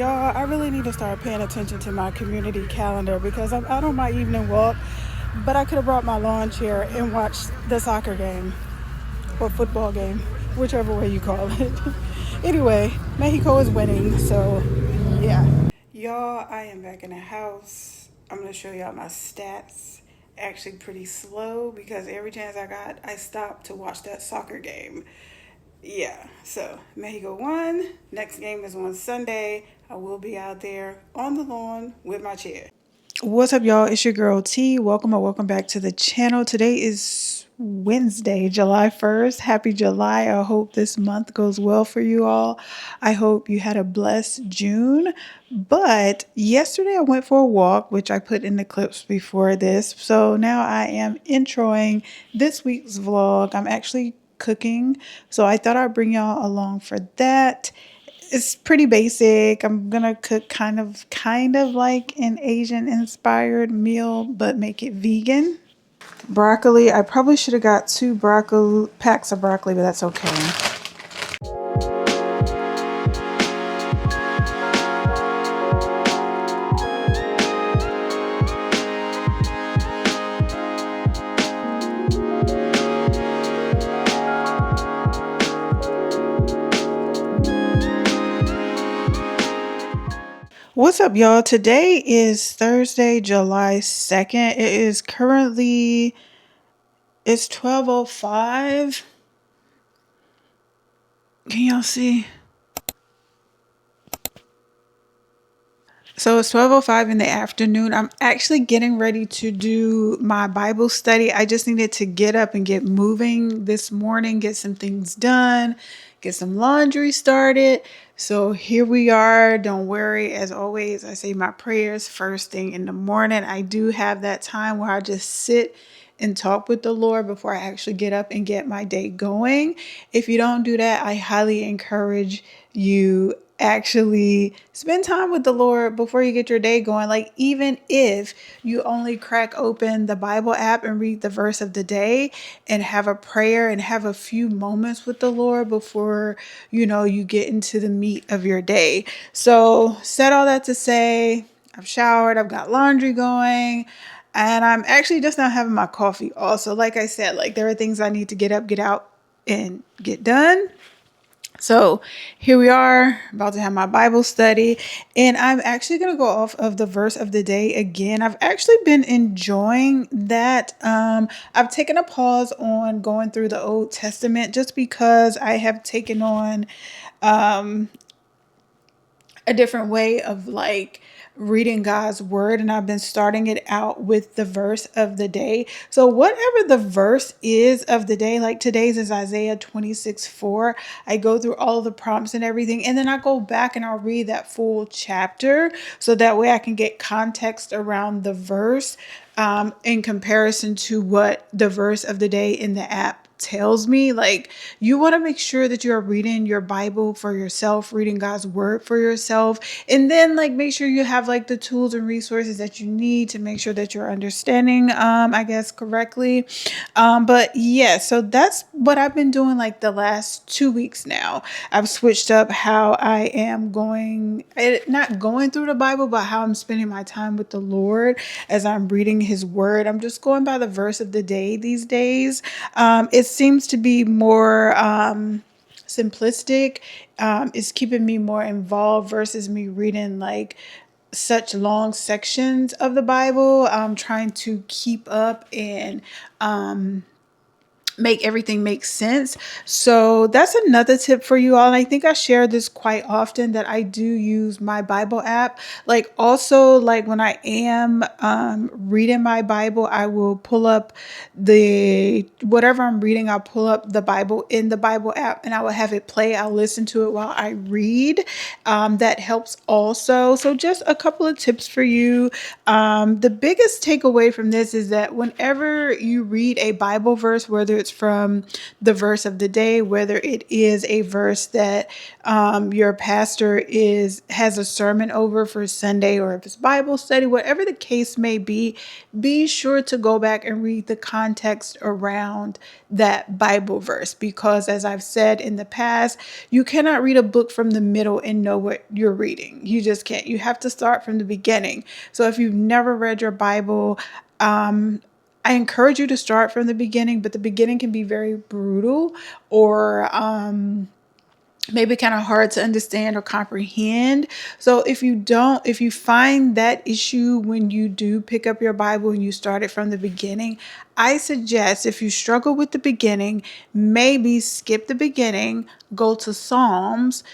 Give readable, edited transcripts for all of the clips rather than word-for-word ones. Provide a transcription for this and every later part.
Y'all, I really need to start paying attention to my community calendar because I'm out on my evening walk, but I could have brought my lawn chair and watched the soccer game or football game, whichever way you call it. Anyway, Mexico is winning, so yeah. Y'all, I am back in the house. I'm going to show y'all my stats. Actually pretty slow because every chance I got, I stopped to watch that soccer game. Yeah, so Mexico won. Next game is on Sunday. I will be out there on the lawn with my chair. What's up, y'all? It's your girl T. Welcome or welcome back to the channel. Today is Wednesday, July 1st. Happy July. I hope this month goes well for you all. I hope you had a blessed June. But yesterday I went for a walk, which I put in the clips before this. So now I am introing this week's vlog. I'm actually cooking, so I thought I'd bring y'all along for that. It's pretty basic. I'm gonna cook kind of like an Asian inspired meal, but make it vegan. Broccoli, I probably should have got two packs of broccoli, but that's okay. What's up, y'all? Today is Thursday, July 2nd. It's 12:05. Can y'all see? So it's 12:05 in the afternoon. I'm actually getting ready to do my Bible study. I just needed to get up and get moving this morning, get some things done, get some laundry started. So here we are. Don't worry. As always, I say my prayers first thing in the morning. I do have that time where I just sit and talk with the Lord before I actually get up and get my day going. If you don't do that, I highly encourage you actually spend time with the Lord before you get your day going. Like, even if you only crack open the Bible app and read the verse of the day and have a prayer and have a few moments with the Lord before, you get into the meat of your day. So, said all that to say, I've showered, I've got laundry going, and I'm actually just now having my coffee also. Like I said, like, there are things I need to get up, get out, and get done. So here we are, about to have my Bible study, and I'm actually going to go off of the verse of the day again. I've actually been enjoying that. I've taken a pause on going through the Old Testament just because I have taken on a different way of reading God's word, and I've been starting it out with the verse of the day. So whatever the verse is of the day, like today's is Isaiah 26:4. I go through all the prompts and everything, and then I go back and I'll read that full chapter so that way I can get context around the verse in comparison to what the verse of the day in the app tells me. Like, you want to make sure that you're reading your Bible for yourself, reading God's word for yourself, and then make sure you have the tools and resources that you need to make sure that you're understanding I guess correctly. But yeah, so that's what I've been doing the last 2 weeks now. I've switched up how I am not going through the Bible, but how I'm spending my time with the Lord as I'm reading his word. I'm just going by the verse of the day these days. It seems to be more simplistic. It's keeping me more involved versus me reading such long sections of the Bible. I'm trying to keep up and make everything make sense. So that's another tip for you all. And I think I share this quite often, that I do use my Bible app. Also when I am reading my Bible, I will pull up whatever I'm reading, I'll pull up the Bible in the Bible app and I will have it play. I'll listen to it while I read. That helps also. So just a couple of tips for you. The biggest takeaway from this is that whenever you read a Bible verse, whether it's from the verse of the day, whether it is a verse that your pastor has a sermon over for Sunday, or if it's Bible study, whatever the case may be sure to go back and read the context around that Bible verse, because as I've said in the past, you cannot read a book from the middle and know what you're reading. You just can't. You have to start from the beginning. So if you've never read your Bible, I encourage you to start from the beginning, but the beginning can be very brutal, or maybe kind of hard to understand or comprehend. So if you find that issue when you do pick up your Bible and you start it from the beginning, I suggest, if you struggle with the beginning, maybe skip the beginning, go to Psalms,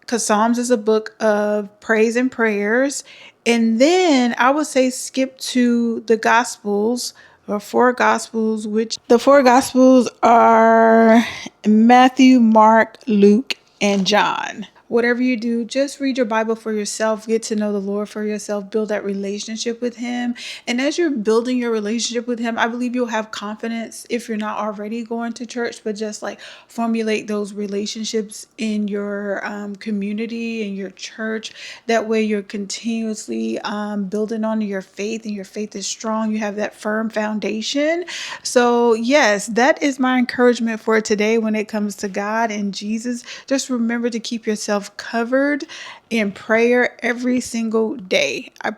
because Psalms is a book of praise and prayers. And then I would say skip to the Gospels, or four Gospels, which the four Gospels are Matthew, Mark, Luke, and John. Whatever you do, just read your Bible for yourself, get to know the Lord for yourself, build that relationship with Him. And as you're building your relationship with Him, I believe you'll have confidence, if you're not already going to church, but just like formulate those relationships in your community, in your church. That way you're continuously building on your faith, and your faith is strong. You have that firm foundation. So yes, that is my encouragement for today when it comes to God and Jesus. Just remember to keep yourself covered in prayer every single day. I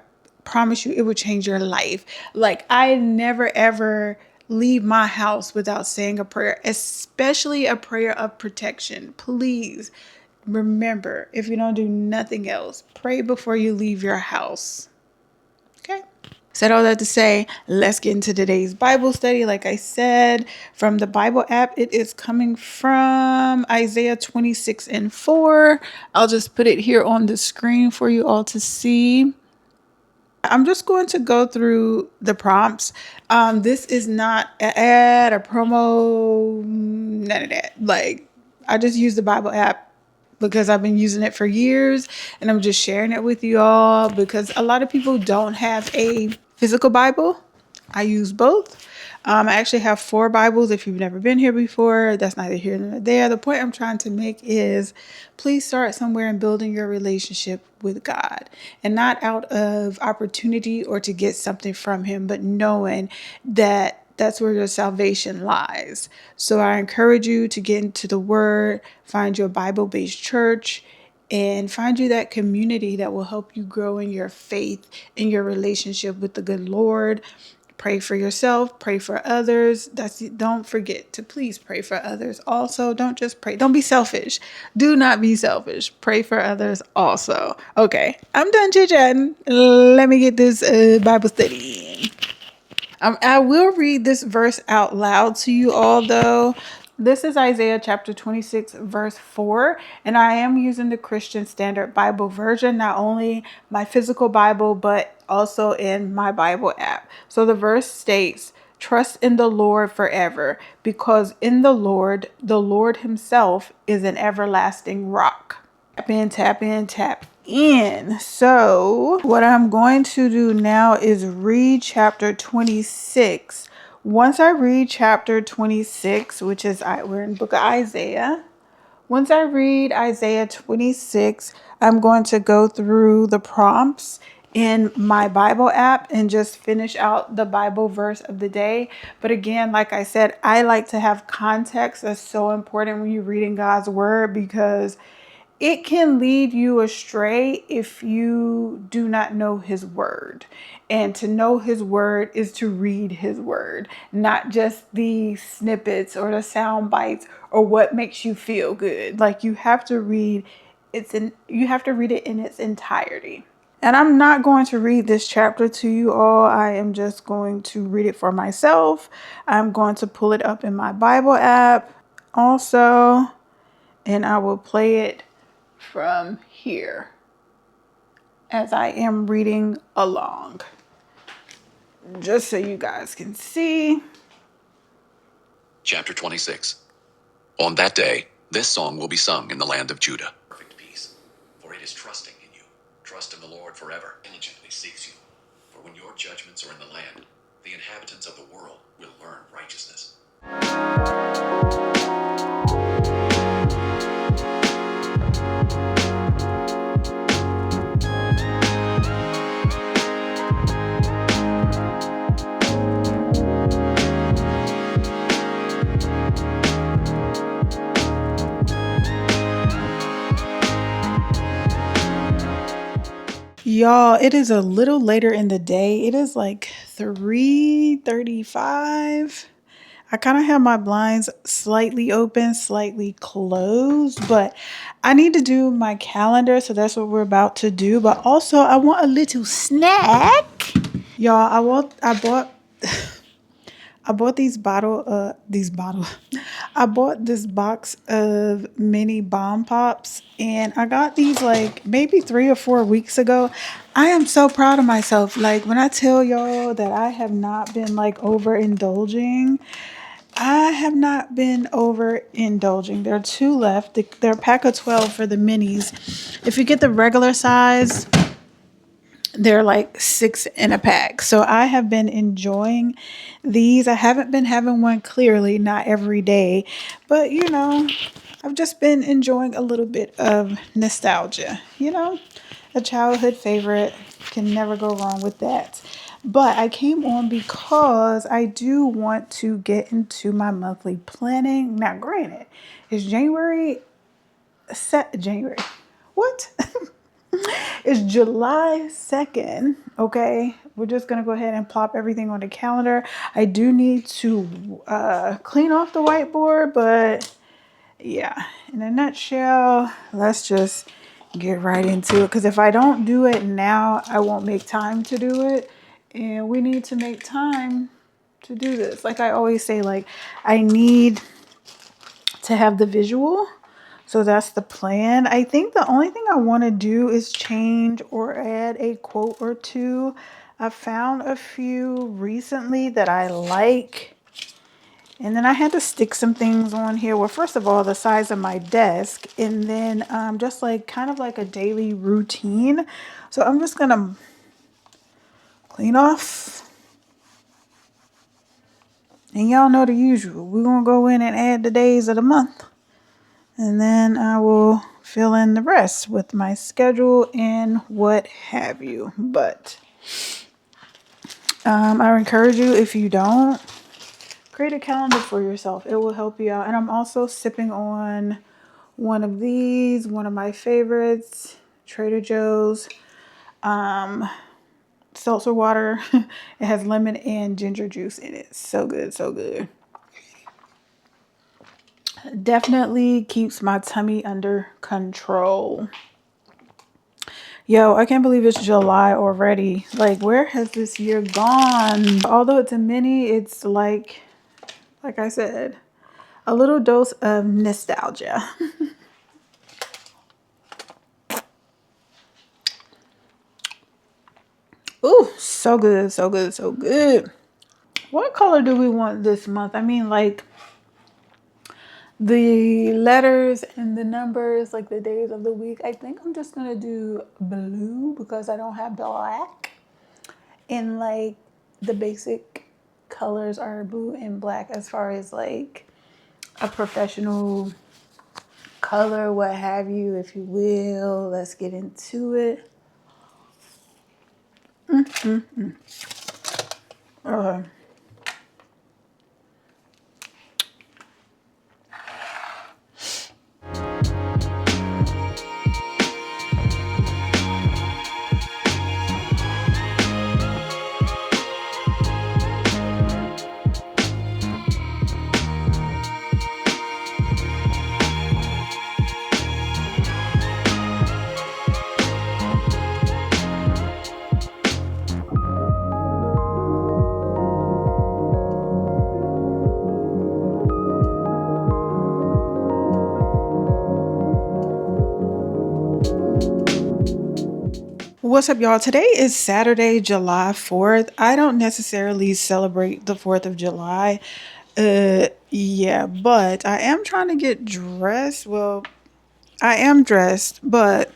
promise you, it will change your life. Like, I never ever leave my house without saying a prayer, especially a prayer of protection. Please remember, if you don't do nothing else, pray before you leave your house. Okay. Said all that to say, let's get into today's Bible study. Like I said, from the Bible app, it is coming from Isaiah 26:4. I'll just put it here on the screen for you all to see. I'm just going to go through the prompts. This is not an ad, a promo, none of that. Like, I just use the Bible app because I've been using it for years, and I'm just sharing it with you all because a lot of people don't have a physical Bible. I use both. I actually have 4 Bibles. If you've never been here before, that's neither here nor there. The point I'm trying to make is, please start somewhere in building your relationship with God, and not out of opportunity or to get something from Him, but knowing that that's where your salvation lies. So I encourage you to get into the Word, find your Bible-based church, and find you that community that will help you grow in your faith, in your relationship with the good Lord. Pray for yourself, pray for others. Don't forget to please pray for others. Also, don't just pray. Don't be selfish. Do not be selfish. Pray for others also. Okay, I'm done chit-chatting. Let me get this Bible study in. I will read this verse out loud to you all, though. This is Isaiah chapter 26, verse 4, and I am using the Christian Standard Bible version, not only my physical Bible, but also in my Bible app. So the verse states, "Trust in the Lord forever, because in the Lord Himself is an everlasting rock." Tap in, tap in, tap in. So what I'm going to do now is read chapter 26. Once I read chapter 26, which is, we're in the book of Isaiah. Once I read Isaiah 26, I'm going to go through the prompts in my Bible app and just finish out the Bible verse of the day. But again, like I said, I like to have context. That's so important when you're reading God's word, because it can lead you astray if you do not know His word. And to know His word is to read His word, not just the snippets or the sound bites or what makes you feel good. Like, you have to read it in its entirety. And I'm not going to read this chapter to you all. I am just going to read it for myself. I'm going to pull it up in my Bible app also, and I will play it from here as I am reading along, just so you guys can see. Chapter 26. On that day, this song will be sung in the land of Judah. Perfect peace, for it is trusting in you. Trust in the Lord forever. Diligently seeks you. For when your judgments are in the land, the inhabitants of the world will learn righteousness. Y'all, it is a little later in the day. It is like 3:35. I kind of have my blinds slightly open, slightly closed, but I need to do my calendar, so that's what we're about to do. But also, I want a little snack. Y'all, I bought I bought these bottle I bought this box of mini bomb pops, and I got these like maybe 3 or 4 weeks ago. I am so proud of myself. Like when I tell y'all that I have not been like overindulging, I have not been overindulging. There are two left. They're a pack of 12 for the minis. If you get the regular size, they're like six in a pack. So I have been enjoying these. I haven't been having one, clearly, not every day. But, I've just been enjoying a little bit of nostalgia. A childhood favorite. Can never go wrong with that. But I came on because I do want to get into my monthly planning. Now, granted, it's January. What? It's July 2nd. Okay. We're just going to go ahead and plop everything on the calendar. I do need to clean off the whiteboard, but yeah, in a nutshell, let's just get right into it. Because if I don't do it now, I won't make time to do it. And we need to make time to do this. Like I always say, like I need to have the visual. So that's the plan. I think the only thing I want to do is change or add a quote or two. I found a few recently that I like. And then I had to stick some things on here. Well, first of all, the size of my desk. And then just like kind of like a daily routine. So I'm just going to clean off. And y'all know the usual. We're going to go in and add the days of the month. And then I will fill in the rest with my schedule and what have you. But I encourage you, if you don't, create a calendar for yourself. It will help you out. And I'm also sipping on one of these, one of my favorites, Trader Joe's seltzer water. It has lemon and ginger juice in it. So good, so good. Definitely keeps my tummy under control. Yo, I can't believe it's July already. Like, where has this year gone? Although it's a mini, it's like I said, a little dose of nostalgia. Ooh, so good, so good, so good. What color do we want this month? I mean, like the letters and the numbers, like the days of the week. I think I'm just gonna do blue because I don't have black. And like the basic colors are blue and black as far as like a professional color, what have you, if you will. Let's get into it. Okay. What's up, y'all? Today is Saturday, July 4th. I don't necessarily celebrate the 4th of July. Yeah, but I am trying to get dressed. Well, I am dressed, but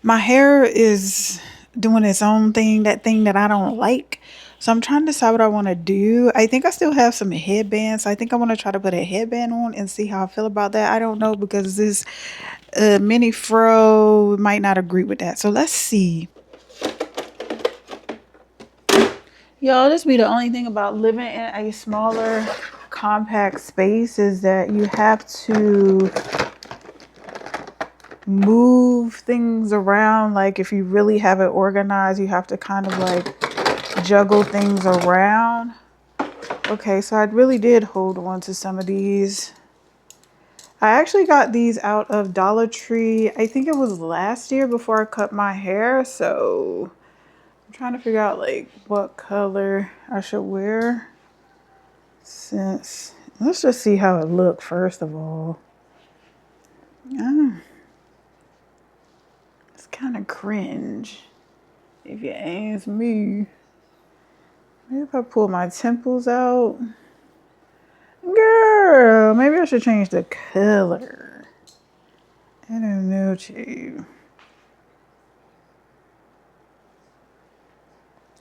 my hair is doing its own thing, that thing that I don't like. So I'm trying to decide what I want to do. I think I still have some headbands. I think I want to try to put a headband on and see how I feel about that. I don't know because this mini fro might not agree with that. So let's see. Y'all, this be the only thing about living in a smaller, compact space is that you have to move things around. Like if you really have it organized, you have to kind of like juggle things around. Okay, so I really did hold on to some of these. I actually got these out of Dollar Tree. I think it was last year before I cut my hair. So I'm trying to figure out like what color I should wear. Since let's just see how it looked first of all. It's kind of cringe if you ask me. Maybe if I pull my temples out. Girl, maybe I should change the color. I don't know, too.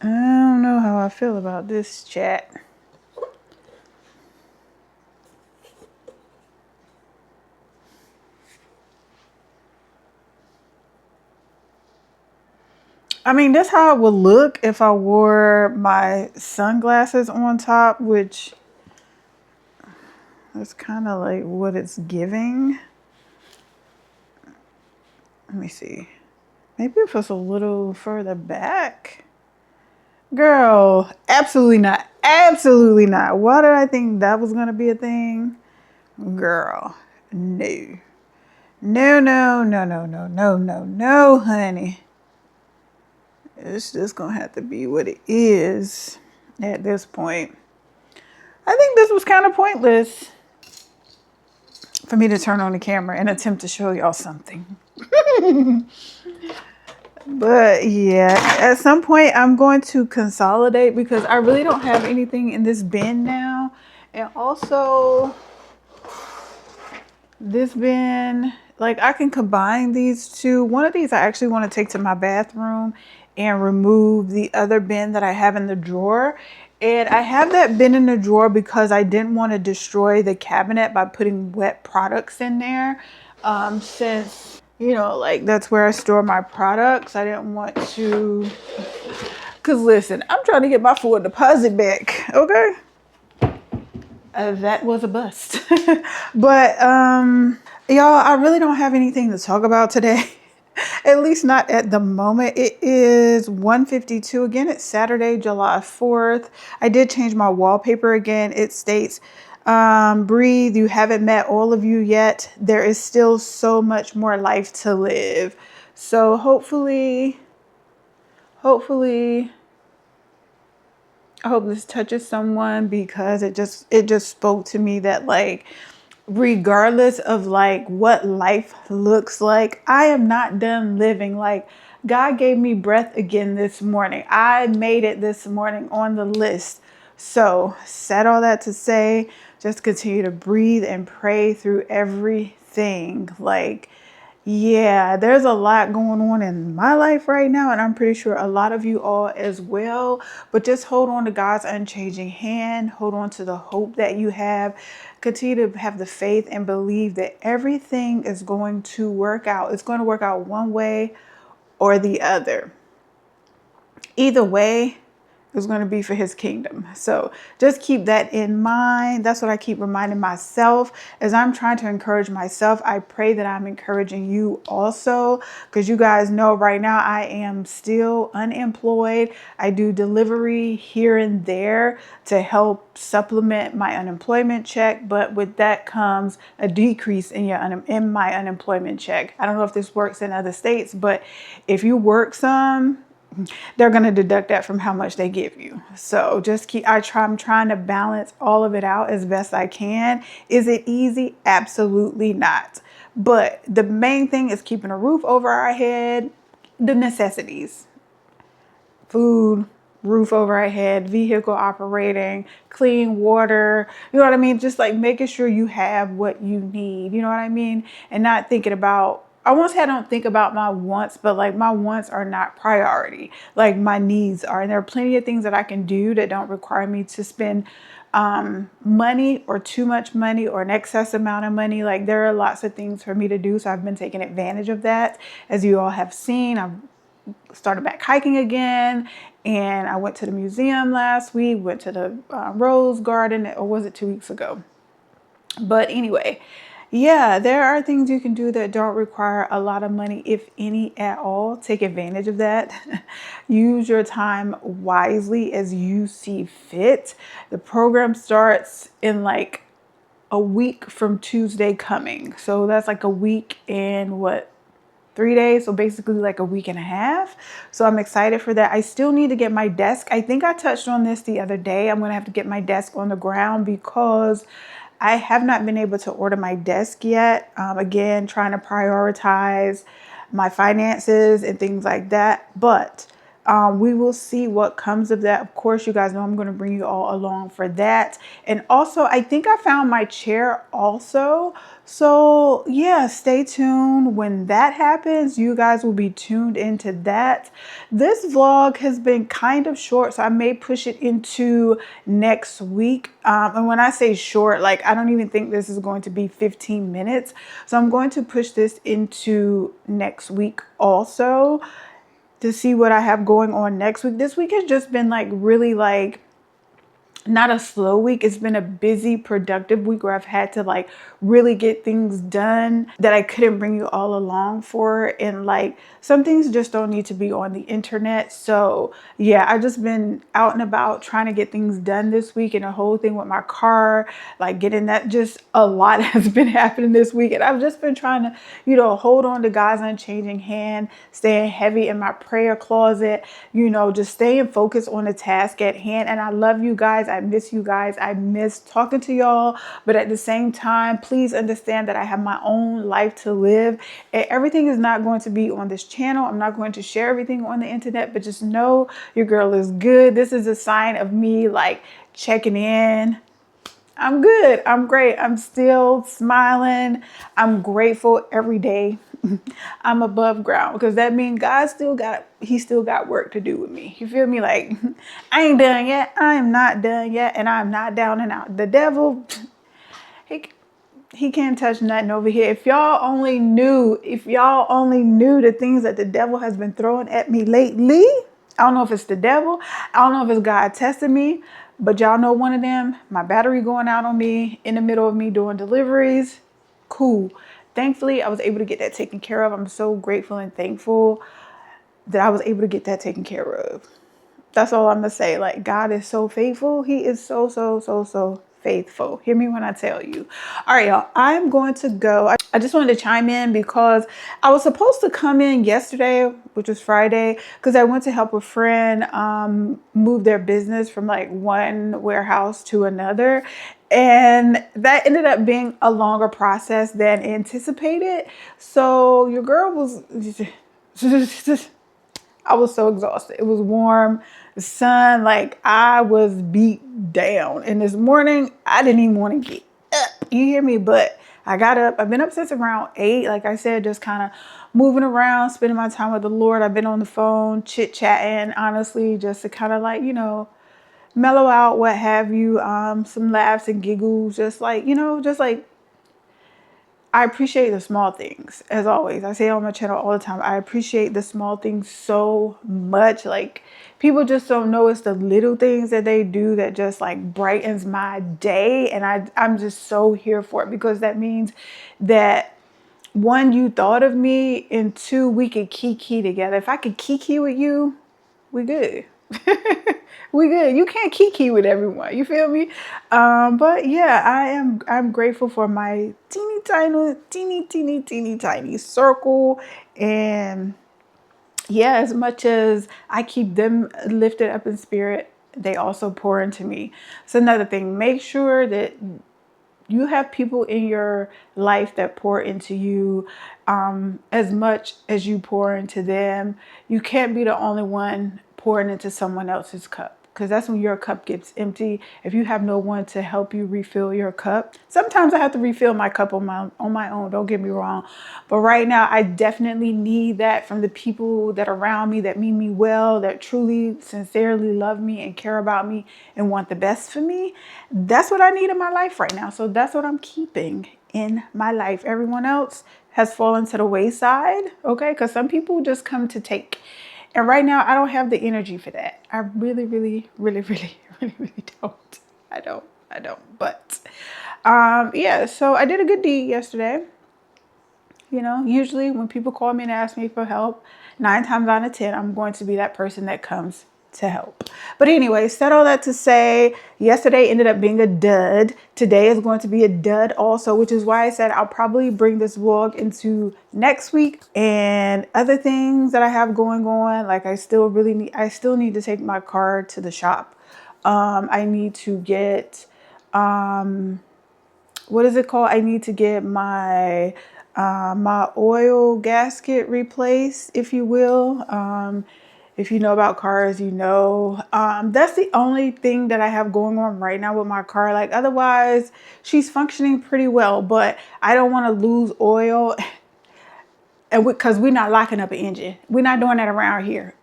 I don't know how I feel about this, chat. I mean, that's how it would look if I wore my sunglasses on top, which is kind of like what it's giving. Let me see. Maybe if it's a little further back. Girl, absolutely not. Absolutely not. Why did I think that was going to be a thing? Girl, no. No, no, no, no, no, no, no, no, honey. It's just going to have to be what it is at this point. I think this was kind of pointless for me to turn on the camera and attempt to show y'all something. But yeah, at some point I'm going to consolidate because I really don't have anything in this bin now. And also this bin, like I can combine these two. One of these I actually want to take to my bathroom and remove the other bin that I have in the drawer. And I have that bin in the drawer because I didn't want to destroy the cabinet by putting wet products in there. Since, you know, like that's where I store my products. I didn't want to, because listen, I'm trying to get my full deposit back, okay? That was a bust. But, y'all, I really don't have anything to talk about today. At least not at the moment. It is 1:52. Again, it's Saturday, July 4th. I did change my wallpaper again. It states, breathe. You haven't met all of you yet. There is still so much more life to live. So hopefully, I hope this touches someone because it just spoke to me that like, regardless of like what life looks like, I am not done living. Like God gave me breath again this morning. I made it this morning on the list. So said all that to say, just continue to breathe and pray through everything. Like, yeah, there's a lot going on in my life right now, and I'm pretty sure a lot of you all as well. But just hold on to God's unchanging hand. Hold on to the hope that you have. Continue to have the faith and believe that everything is going to work out. It's going to work out one way or the other. Either way, is going to be for his kingdom. So just keep that in mind. That's what I keep reminding myself as I'm trying to encourage myself. I pray that I'm encouraging you also, because you guys know right now I am still unemployed. I do delivery here and there to help supplement my unemployment check, but with that comes a decrease in my unemployment check. I don't know if this works in other states, but if you work some, they're going to deduct that from how much they give you. So just I'm trying to balance all of it out as best I can. Is it easy? Absolutely not. But the main thing is keeping a roof over our head, the necessities, food, roof over our head, vehicle operating, clean water, you know what I mean? Just like making sure you have what you need, you know what I mean? And not thinking about I won't say I don't think about my wants, but like my wants are not priority. Like my needs are. And there are plenty of things that I can do that don't require me to spend money or too much money or an excess amount of money. Like there are lots of things for me to do. So I've been taking advantage of that. As you all have seen, I've started back hiking again. And I went to the museum last week, went to the Rose Garden, or was it 2 weeks ago? But anyway, yeah, there are things you can do that don't require a lot of money, if any at all. Take advantage of that. Use your time wisely as you see fit. The program starts in like a week from Tuesday coming. So that's like a week and what? 3 days, so basically like a week and a half. So I'm excited for that. I still need to get my desk. I think I touched on this the other day. I'm gonna have to get my desk on the ground because I have not been able to order my desk yet. Again, trying to prioritize my finances and things like that. But we will see what comes of that. Of course, you guys know I'm going to bring you all along for that. And also, I think I found my chair also. So yeah, stay tuned. When that happens, you guys will be tuned into that. This vlog has been kind of short, so I may push it into next week. And when I say short, like I don't even think this is going to be 15 minutes. So I'm going to push this into next week also, to see what I have going on next week. This week has just been like really like not a slow week. It's been a busy, productive week where I've had to like really get things done that I couldn't bring you all along for. And like some things just don't need to be on the internet. So yeah, I've just been out and about trying to get things done this week, and the whole thing with my car, like getting that, just a lot has been happening this week. And I've just been trying to, you know, hold on to God's unchanging hand, staying heavy in my prayer closet, you know, just staying focused on the task at hand. And I love you guys. I miss you guys. I miss talking to y'all. But at the same time, please understand that I have my own life to live. And everything is not going to be on this channel. I'm not going to share everything on the internet, but just know your girl is good. This is a sign of me like checking in. I'm good. I'm great. I'm still smiling. I'm grateful every day. I'm above ground, because that means he still got work to do with me. You feel me? Like I ain't done yet. I am not done yet. And I'm not down and out. The devil, he can't touch nothing over here. If y'all only knew the things that the devil has been throwing at me lately. I don't know if it's the devil. I don't know if it's God testing me. But y'all know one of them, my battery going out on me in the middle of me doing deliveries. Cool. Thankfully, I was able to get that taken care of. I'm so grateful and thankful that I was able to get that taken care of. That's all I'm going to say. Like, God is so faithful. He is so, so, so, so faithful. Hear me when I tell you. All right, y'all. I'm going to go. I just wanted to chime in because I was supposed to come in yesterday, which was Friday, because I went to help a friend move their business from like one warehouse to another. And that ended up being a longer process than anticipated. So your girl was I was so exhausted. It was warm, the sun, like I was beat down. And this morning, I didn't even want to get up. You hear me? But I got up. I've been up since around 8. Like I said, just kind of moving around, spending my time with the Lord. I've been on the phone, chit-chatting, honestly, just to kind of like, you know, mellow out, what have you. Some laughs and giggles, just like, you know, just like, I appreciate the small things, as always. I say it on my channel all the time. I appreciate the small things so much. Like, people just don't know it's the little things that they do that just like brightens my day. And I'm just so here for it, because that means that, one, you thought of me, and two, we could kiki together. If I could kiki with you, we good. We good. You can't kiki with everyone. You feel me? But yeah, I'm grateful for my teeny tiny circle. And yeah, as much as I keep them lifted up in spirit, they also pour into me. So another thing, make sure that you have people in your life that pour into you as much as you pour into them. You can't be the only one pouring into someone else's cup. because that's when your cup gets empty. If you have no one to help you refill your cup, sometimes I have to refill my cup on my own. Don't get me wrong, but right now I definitely need that from the people that are around me that mean me well, that truly, sincerely love me and care about me and want the best for me. That's what I need in my life right now. So that's what I'm keeping in my life. Everyone else has fallen to the wayside, okay? Because some people just come to take. And right now, I don't have the energy for that. I really, really, really, really, really, really don't. I don't. But yeah, so I did a good deed yesterday. You know, usually when people call me and ask me for help, 9 times out of 10, I'm going to be that person that comes to help. But anyway, said all that to say, yesterday ended up being a dud. Today is going to be a dud also, which is why I said I'll probably bring this vlog into next week. And other things that I have going on, like I still need to take my car to the shop. I need to get, what is it called? I need to get my my oil gasket replaced, if you will. If you know about cars, you know. That's the only thing that I have going on right now with my car. Like otherwise, she's functioning pretty well, but I don't want to lose oil, and because we're not locking up an engine, we're not doing that around here.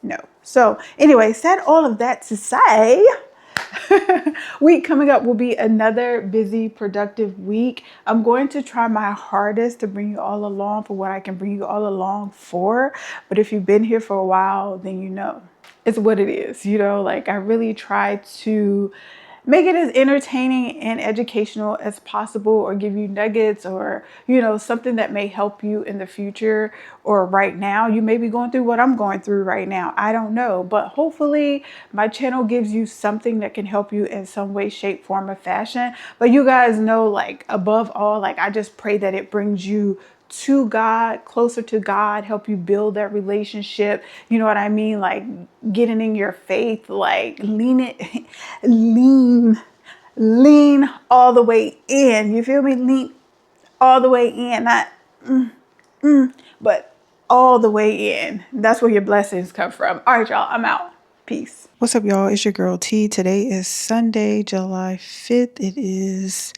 No. So anyway, said all of that to say. Week coming up will be another busy, productive week. I'm going to try my hardest to bring you all along for what I can bring you all along for. But if you've been here for a while, then you know it's what it is. You know, like I really try to make it as entertaining and educational as possible, or give you nuggets, or, you know, something that may help you in the future or right now. You may be going through what I'm going through right now. I don't know, but hopefully my channel gives you something that can help you in some way, shape, form, or fashion. But you guys know, like above all, like I just pray that it brings you to God, closer to God, help you build that relationship. You know what I mean? Like getting in your faith, like lean all the way in. You feel me? Lean all the way in, not but all the way in. That's where your blessings come from. All right, y'all, I'm out. Peace. What's up, y'all? It's your girl T. Today is Sunday, July 5th. It is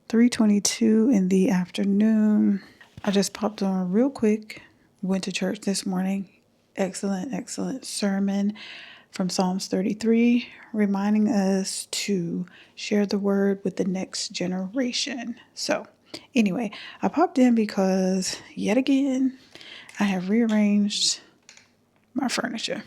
3:22 in the afternoon. I just popped on real quick, went to church this morning. Excellent sermon from Psalms 33, reminding us to share the word with the next generation. So anyway, I popped in because yet again, I have rearranged my furniture.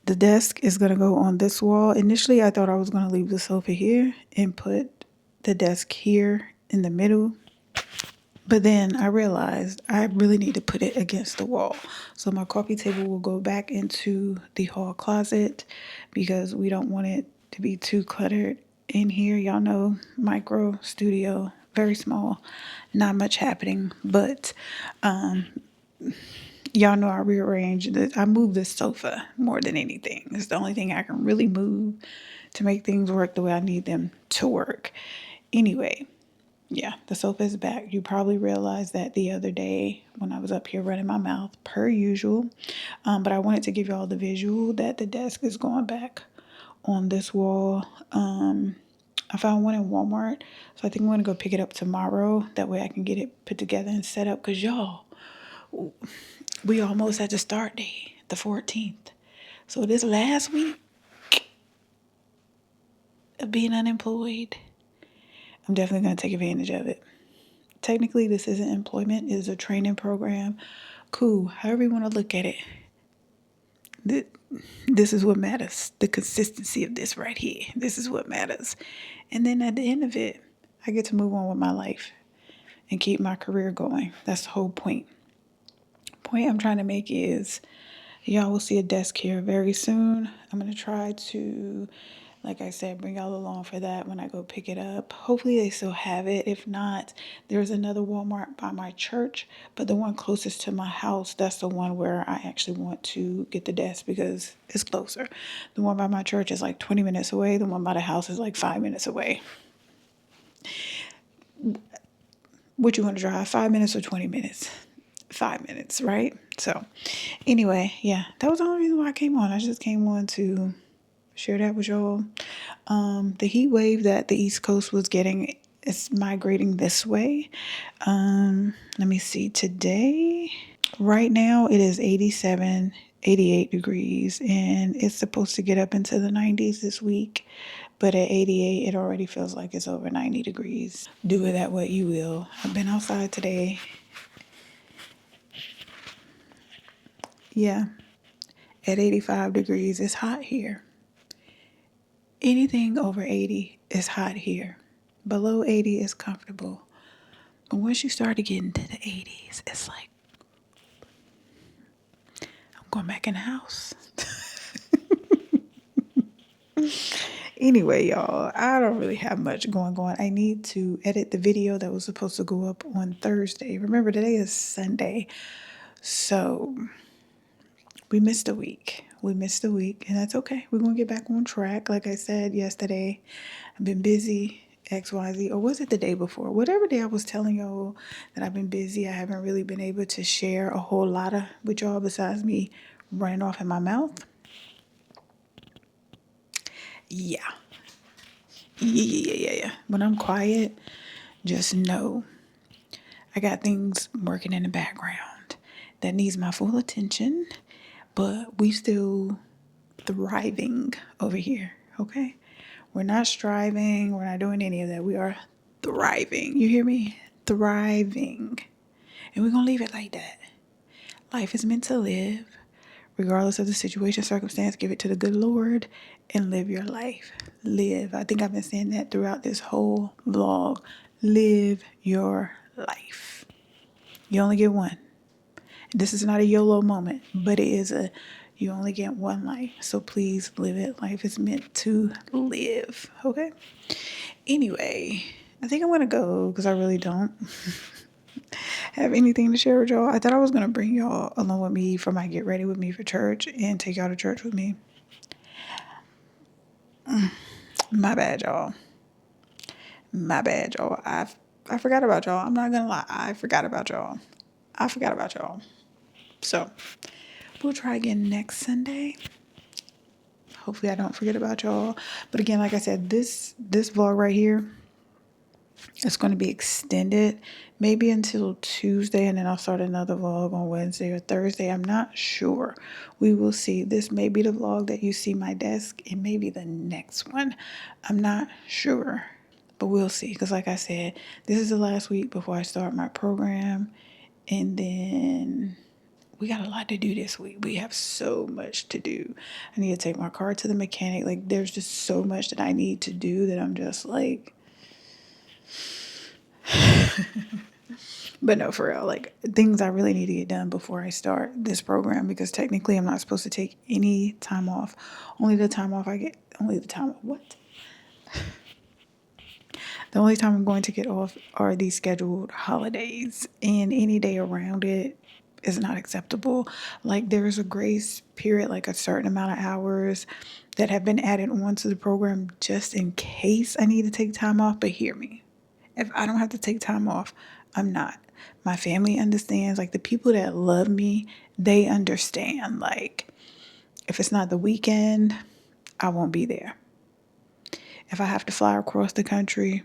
The desk is going to go on this wall. Initially, I thought I was going to leave the sofa here and put the desk here in the middle. But then I realized I really need to put it against the wall. So my coffee table will go back into the hall closet because we don't want it to be too cluttered in here. Y'all know, micro studio, very small, not much happening. But y'all know I rearranged it. I moved this sofa more than anything. It's the only thing I can really move to make things work the way I need them to work. Anyway. Yeah, the sofa is back. You probably realized that the other day when I was up here running my mouth, per usual. But I wanted to give y'all the visual that the desk is going back on this wall. I found one in Walmart, so I think I'm going to go pick it up tomorrow. That way I can get it put together and set up. Because y'all, we almost at the start date, the 14th. So this last week of being unemployed, I'm definitely going to take advantage of it. Technically, this isn't employment. It is a training program. Cool. However you want to look at it. This is what matters. The consistency of this right here. This is what matters. And then at the end of it, I get to move on with my life and keep my career going. That's the whole point. Point I'm trying to make is y'all will see a desk here very soon. I'm going to try to, like I said, bring y'all along for that when I go pick it up. Hopefully they still have it. If not, there's another Walmart by my church, but the one closest to my house, that's the one where I actually want to get the desk because it's closer. The one by my church is like 20 minutes away. The one by the house is like 5 minutes away. What you want to drive, 5 minutes or 20 minutes? 5 minutes, right? So anyway, yeah, that was the only reason why I came on. I just came on to share that with y'all. The heat wave that the East Coast was getting is migrating this way. Let me see. Today, right now, it is 87, 88 degrees, and it's supposed to get up into the 90s this week. But at 88, it already feels like it's over 90 degrees. Do with that what you will. I've been outside today. Yeah, at 85 degrees, it's hot here. Anything over 80 is hot here. Below 80 is comfortable. But once you start to get into the 80s, it's like, I'm going back in the house. Anyway, y'all, I don't really have much going on. I need to edit the video that was supposed to go up on Thursday. Remember, today is Sunday. So we missed a week. And that's okay. We're going to get back on track. Like I said yesterday, I've been busy, XYZ, or was it the day before? Whatever day I was telling y'all that I've been busy, I haven't really been able to share a whole lot with y'all besides me running off in my mouth. Yeah. Yeah. When I'm quiet, just know I got things working in the background that needs my full attention, but we still thriving over here, okay? We're not striving. We're not doing any of that. We are thriving. You hear me? Thriving. And we're going to leave it like that. Life is meant to live. Regardless of the situation, circumstance, give it to the good Lord and live your life. Live. I think I've been saying that throughout this whole vlog. Live your life. You only get one. This is not a YOLO moment, but it is you only get one life. So please live it. Life is meant to live. Okay? Anyway, I think I'm going to go because I really don't have anything to share with y'all. I thought I was going to bring y'all along with me for my get ready with me for church and take y'all to church with me. My bad, y'all. I forgot about y'all. I'm not going to lie. I forgot about y'all. So we'll try again next Sunday. Hopefully I don't forget about y'all. But again, like I said, this vlog right here, it's going to be extended maybe until Tuesday, and then I'll start another vlog on Wednesday or Thursday. I'm not sure. We will see. This may be the vlog that you see my desk. It may be the next one. I'm not sure, but we'll see. Because like I said, this is the last week before I start my program, and then we got a lot to do this week. We have so much to do. I need to take my car to the mechanic. Like, there's just so much that I need to do that I'm just like, but no, for real, like things I really need to get done before I start this program, because technically I'm not supposed to take any time off. The only time I'm going to get off are these scheduled holidays, and any day around it is not acceptable. Like, there's a grace period, like a certain amount of hours that have been added onto the program just in case I need to take time off. But hear me, if I don't have to take time off, I'm not. My family understands. Like, the people that love me, they understand. Like, if it's not the weekend, I won't be there. If I have to fly across the country,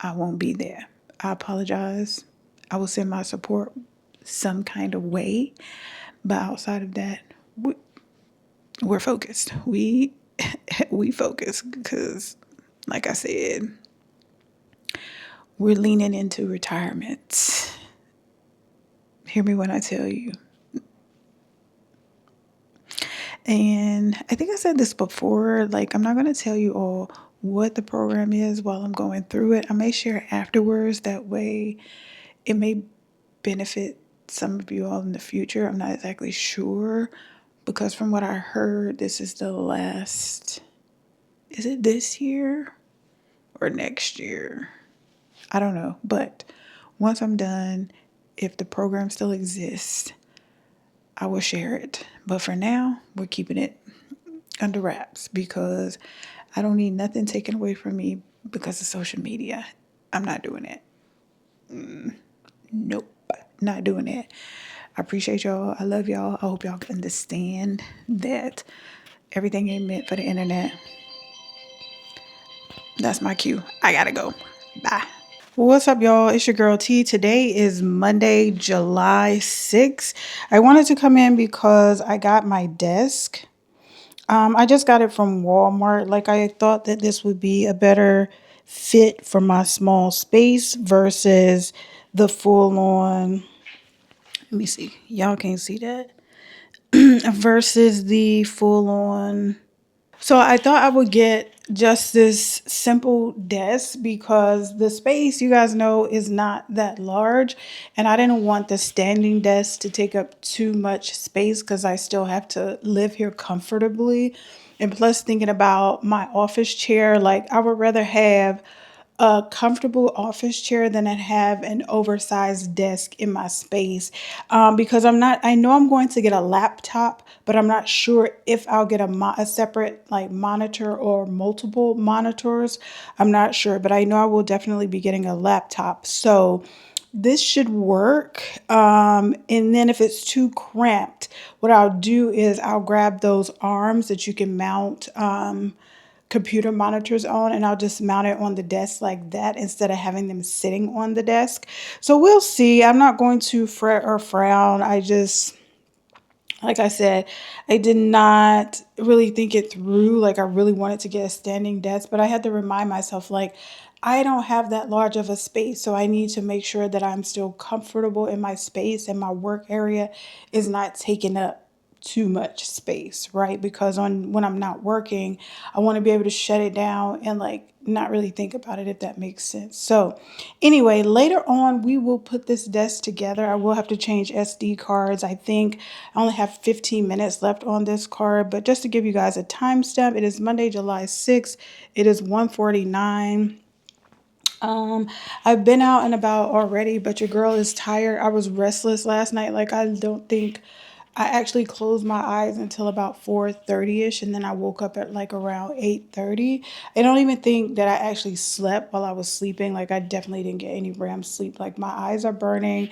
I won't be there. I apologize. I will send my support some kind of way. But outside of that, we're focused. We focus because, like I said, we're leaning into retirement. Hear me when I tell you. And I think I said this before, like, I'm not going to tell you all what the program is while I'm going through it. I may share afterwards. That way it may benefit some of you all in the future. I'm not exactly sure, because from what I heard, this is the last, is it this year or next year? I don't know. But once I'm done, if the program still exists, I will share it. But for now, we're keeping it under wraps because I don't need nothing taken away from me because of social media. I'm not doing it. Nope, not doing it. I appreciate y'all. I love y'all. I hope y'all can understand that everything ain't meant for the internet. That's my cue. I gotta go. Bye. What's up, y'all? It's your girl T. Today is Monday, July 6th. I wanted to come in because I got my desk. I just got it from Walmart. Like, I thought that this would be a better fit for my small space versus the full on. Let me see. Y'all can't see that. Versus the full on. So I thought I would get just this simple desk because the space, you guys know, is not that large. And I didn't want the standing desk to take up too much space because I still have to live here comfortably. And plus, thinking about my office chair, like I would rather have a comfortable office chair than I'd have an oversized desk in my space. Because I know I'm going to get a laptop, but I'm not sure if I'll get a separate like monitor or multiple monitors. I'm not sure, but I know I will definitely be getting a laptop. So this should work. And then if it's too cramped, what I'll do is I'll grab those arms that you can mount computer monitors on, and I'll just mount it on the desk like that instead of having them sitting on the desk. So we'll see. I'm not going to fret or frown. Like I said, I did not really think it through. Like, I really wanted to get a standing desk, but I had to remind myself, like, I don't have that large of a space, so I need to make sure that I'm still comfortable in my space and my work area is not taking up too much space, right? Because when I'm not working, I want to be able to shut it down and like not really think about it, if that makes sense. So anyway, later on we will put this desk together. I will have to change SD cards. I think I only have 15 minutes left on this card, but just to give you guys a timestamp, it is Monday, July 6th. It is 1:49. I've been out and about already, but your girl is tired. I was restless last night. Like, I don't think I actually closed my eyes until about 4:30ish, and then I woke up at like around 8:30. I don't even think that I actually slept while I was sleeping. Like, I definitely didn't get any REM sleep. Like, my eyes are burning.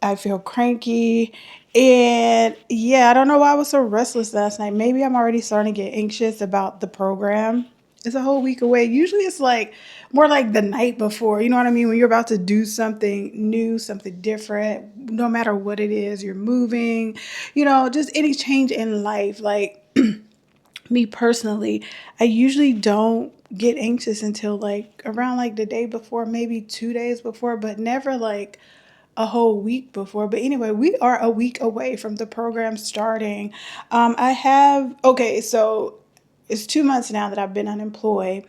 I feel cranky. And yeah, I don't know why I was so restless last night. Maybe I'm already starting to get anxious about the program. It's a whole week away. Usually it's like more like the night before. You know what I mean? When you're about to do something new, something different, no matter what it is, you're moving, just any change in life. Like, me personally, I usually don't get anxious until like around like the day before, maybe 2 days before, but never like a whole week before. But anyway, we are a week away from the program starting. Okay, so it's 2 months now that I've been unemployed.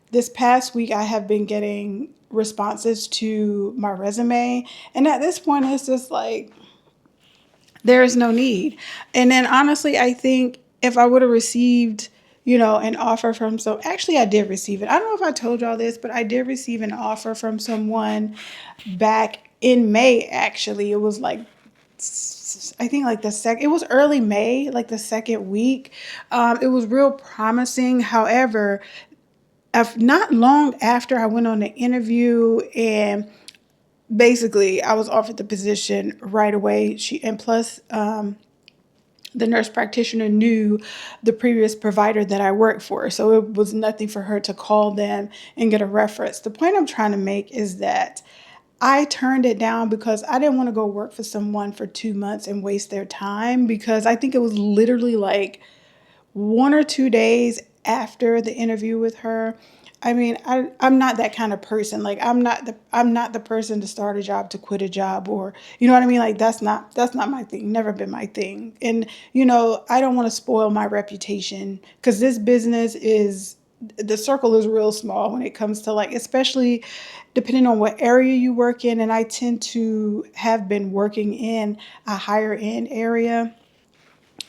This past week, I have been getting responses to my resume. And at this point, it's just like, there is no need. And then honestly, I think if I would have received, an offer from actually I did receive it. I don't know if I told y'all this, but I did receive an offer from someone back in May, actually. It was like, I think like it was early May, like the second week. It was real promising. However, not long after I went on the interview, and basically I was offered the position right away. The nurse practitioner knew the previous provider that I worked for. So it was nothing for her to call them and get a reference. The point I'm trying to make is that I turned it down because I didn't want to go work for someone for 2 months and waste their time, because I think it was literally like 1 or 2 days after the interview with her. I mean, I'm not that kind of person. Like, I'm not the person to start a job to quit a job, or you know what I mean? Like, that's not my thing. Never been my thing. And I don't want to spoil my reputation, because this business is, the circle is real small when it comes to, like, especially depending on what area you work in. And I tend to have been working in a higher end area,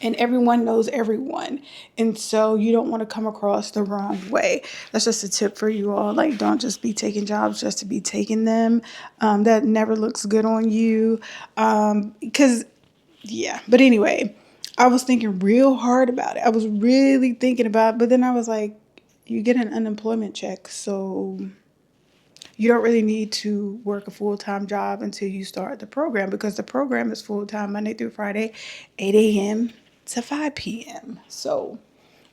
and everyone knows everyone. And so you don't want to come across the wrong way. That's just a tip for you all. Like, don't just be taking jobs just to be taking them. That never looks good on you. Yeah. But anyway, I was thinking real hard about it. I was really thinking about it. But then I was like, you get an unemployment check. So you don't really need to work a full-time job until you start the program, because the program is full-time Monday through Friday, 8 a.m. to 5 p.m. So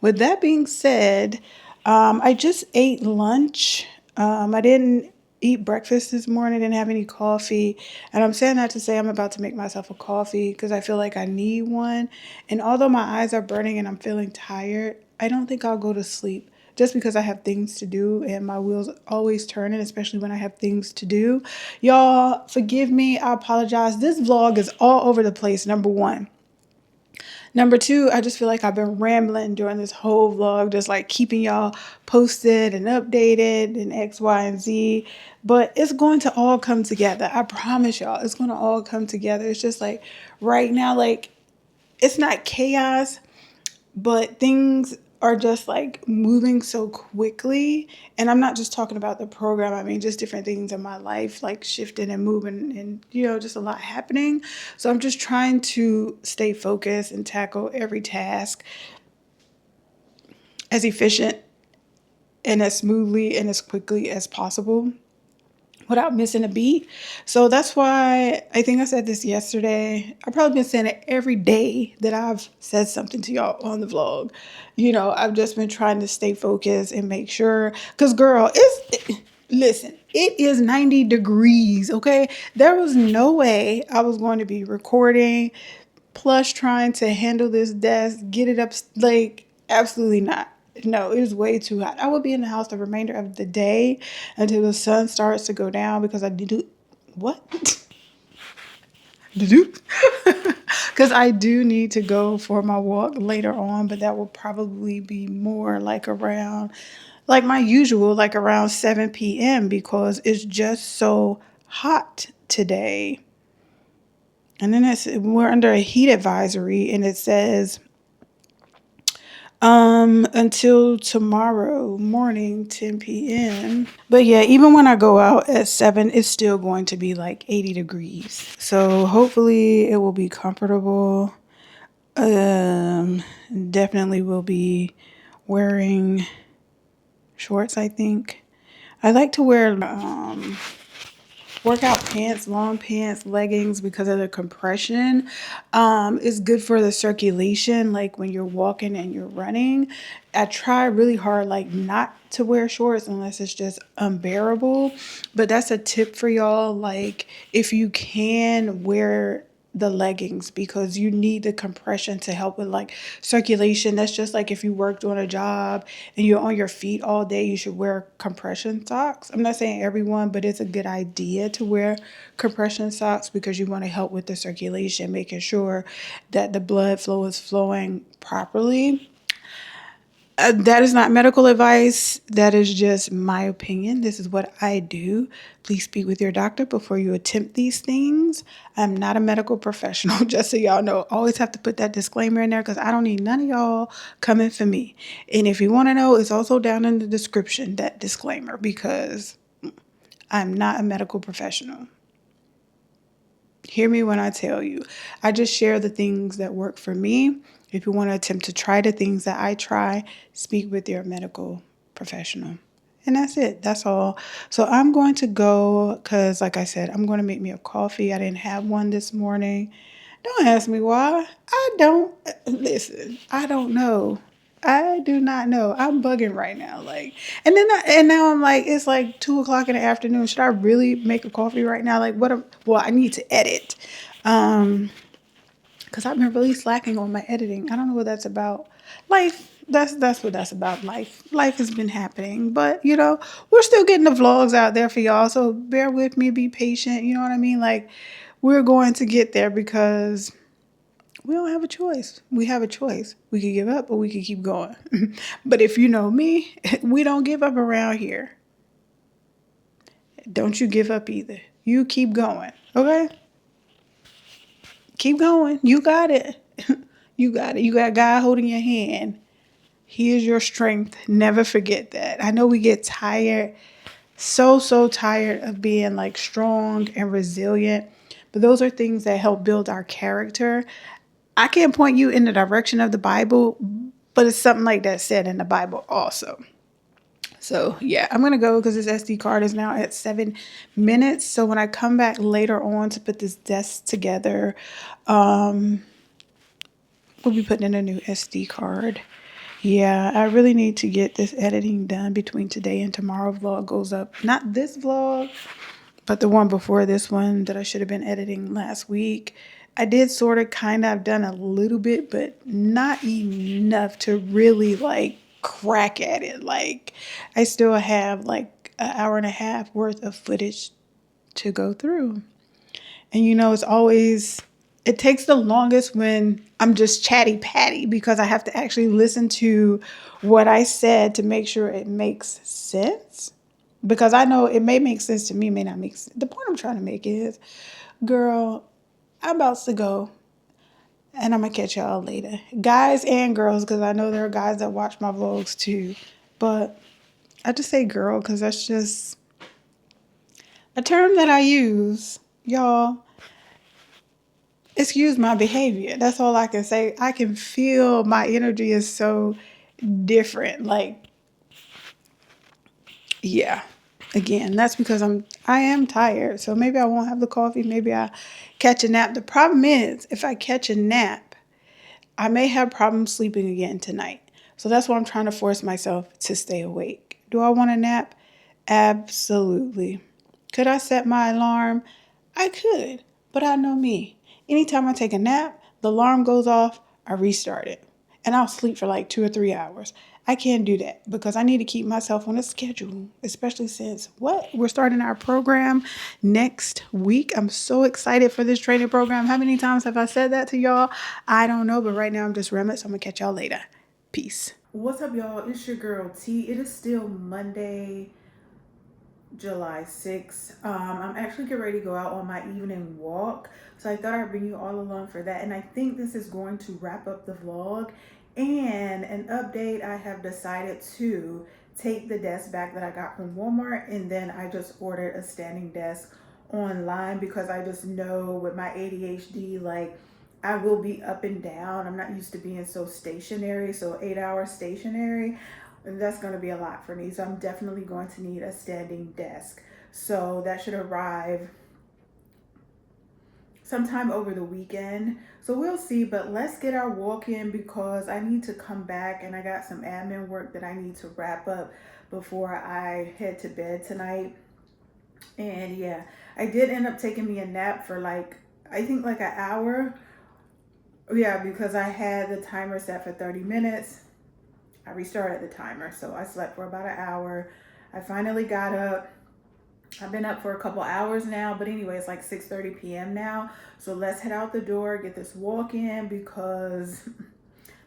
with that being said, I just ate lunch. I didn't eat breakfast this morning, didn't have any coffee. And I'm saying that to say I'm about to make myself a coffee because I feel like I need one. And although my eyes are burning and I'm feeling tired, I don't think I'll go to sleep just because I have things to do and my wheels always turning, especially when I have things to do. Y'all, forgive me. I apologize. This vlog is all over the place, number one. Number two, I just feel like I've been rambling during this whole vlog, just like keeping y'all posted and updated and X, Y, and Z. But it's going to all come together. I promise y'all, it's going to all come together. It's just like right now, like it's not chaos, but things are just like moving so quickly. And I'm not just talking about the program. I mean, just different things in my life, like shifting and moving and, just a lot happening. So I'm just trying to stay focused and tackle every task as efficient and as smoothly and as quickly as possible without missing a beat. So that's why I think I said this yesterday. I've probably been saying it every day that I've said something to y'all on the vlog. I've just been trying to stay focused and make sure, because girl, listen, it is 90 degrees, okay? There was no way I was going to be recording plus trying to handle this desk, get it up, like absolutely not. No, it is way too hot. I will be in the house the remainder of the day until the sun starts to go down because I do what? Because I do need to go for my walk later on, but that will probably be more like around, like my usual, like around 7 p.m. because it's just so hot today. And then we're under a heat advisory and it says until tomorrow morning, 10 p.m. But yeah, even when I go out at 7, it's still going to be like 80 degrees. So hopefully it will be comfortable. Definitely will be wearing shorts, I think. I like to wear workout pants, long pants, leggings because of the compression. It's good for the circulation, like when you're walking and you're running. I try really hard like not to wear shorts unless it's just unbearable, but that's a tip for y'all. Like if you can wear the leggings because you need the compression to help with like circulation. That's just like if you worked on a job and you're on your feet all day, you should wear compression socks. I'm not saying everyone, but it's a good idea to wear compression socks because you want to help with the circulation, making sure that the blood flow is flowing properly. That is not medical advice. That is just my opinion. This is what I do. Please speak with your doctor before you attempt these things. I'm not a medical professional, just so y'all know. Always have to put that disclaimer in there because I don't need none of y'all coming for me. And if you want to know, it's also down in the description, that disclaimer, because I'm not a medical professional. Hear me when I tell you. I just share the things that work for me. If you want to attempt to try the things that I try, speak with your medical professional. And that's it. That's all. So I'm going to go because, like I said, I'm going to make me a coffee. I didn't have one this morning. Don't ask me why. Listen, I don't know. I do not know. I'm bugging right now. Like, and now I'm like, it's like 2 o'clock in the afternoon. Should I really make a coffee right now? Like, I need to edit. Because I've been really slacking on my editing. I don't know what that's about. Life. That's what that's about. Life has been happening. But, we're still getting the vlogs out there for y'all. So bear with me, be patient. You know what I mean? Like, we're going to get there because we don't have a choice. We have a choice. We could give up or we could keep going. But if you know me, we don't give up around here. Don't you give up either. You keep going. Okay? Keep going. You got it. You got it. You got God holding your hand. He is your strength. Never forget that. I know we get tired, so tired of being like strong and resilient, but those are things that help build our character. I can't point you in the direction of the Bible, but it's something like that said in the Bible also. So yeah, I'm gonna go because this SD card is now at 7 minutes. So when I come back later on to put this desk together, we'll be putting in a new SD card. Yeah, I really need to get this editing done between today and tomorrow. Vlog goes up. Not this vlog, but the one before this one that I should have been editing last week. I did sort of kind of, I've done a little bit, but not enough to really like crack at it. Like I still have like an hour and a half worth of footage to go through. And you know, it takes the longest when I'm just chatty patty because I have to actually listen to what I said to make sure it makes sense. Because I know it may make sense to me, may not make sense. The point I'm trying to make is, girl, I'm about to go and I'm going to catch y'all later. Guys and girls, because I know there are guys that watch my vlogs too. But I just say girl because that's just a term that I use. Y'all, excuse my behavior. That's all I can say. I can feel my energy is so different. Like, yeah. Again, that's because I am tired. So maybe I won't have the coffee. Maybe I catch a nap. The problem is if I catch a nap, I may have problems sleeping again tonight. So that's why I'm trying to force myself to stay awake. Do I want a nap? Absolutely. Could I set my alarm? I could, but I know me. Anytime I take a nap, the alarm goes off, I restart it. And I'll sleep for like 2 or 3 hours. I can't do that because I need to keep myself on a schedule, especially since we're starting our program next week. I'm so excited for this training program. How many times have I said that to y'all? I don't know, but right now I'm just rambling, so I'm gonna catch y'all later. Peace. What's up, y'all? It's your girl T. It is still Monday, July 6th. I'm actually getting ready to go out on my evening walk. So I thought I'd bring you all along for that. And I think this is going to wrap up the vlog. And an update, I have decided to take the desk back that I got from Walmart. And then I just ordered a standing desk online because I just know with my ADHD, like I will be up and down. I'm not used to being so stationary, so 8 hours stationary. And that's going to be a lot for me. So I'm definitely going to need a standing desk. So that should arrive sometime over the weekend. So we'll see, but let's get our walk in because I need to come back and I got some admin work that I need to wrap up before I head to bed tonight. And yeah, I did end up taking me a nap for I think like an hour. Yeah, because I had the timer set for 30 minutes. I restarted the timer, so I slept for about an hour. I finally got up. I've been up for a couple hours now, but anyway, it's like 6:30 p.m. now. So let's head out the door, get this walk in because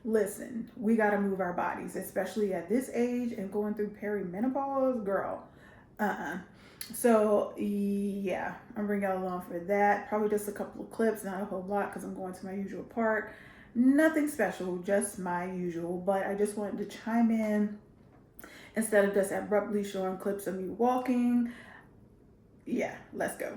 listen, we got to move our bodies, especially at this age and going through perimenopause, girl. So yeah, I'm bringing y'all along for that. Probably just a couple of clips, not a whole lot because I'm going to my usual park. Nothing special, just my usual, but I just wanted to chime in instead of just abruptly showing clips of me walking. Yeah, let's go.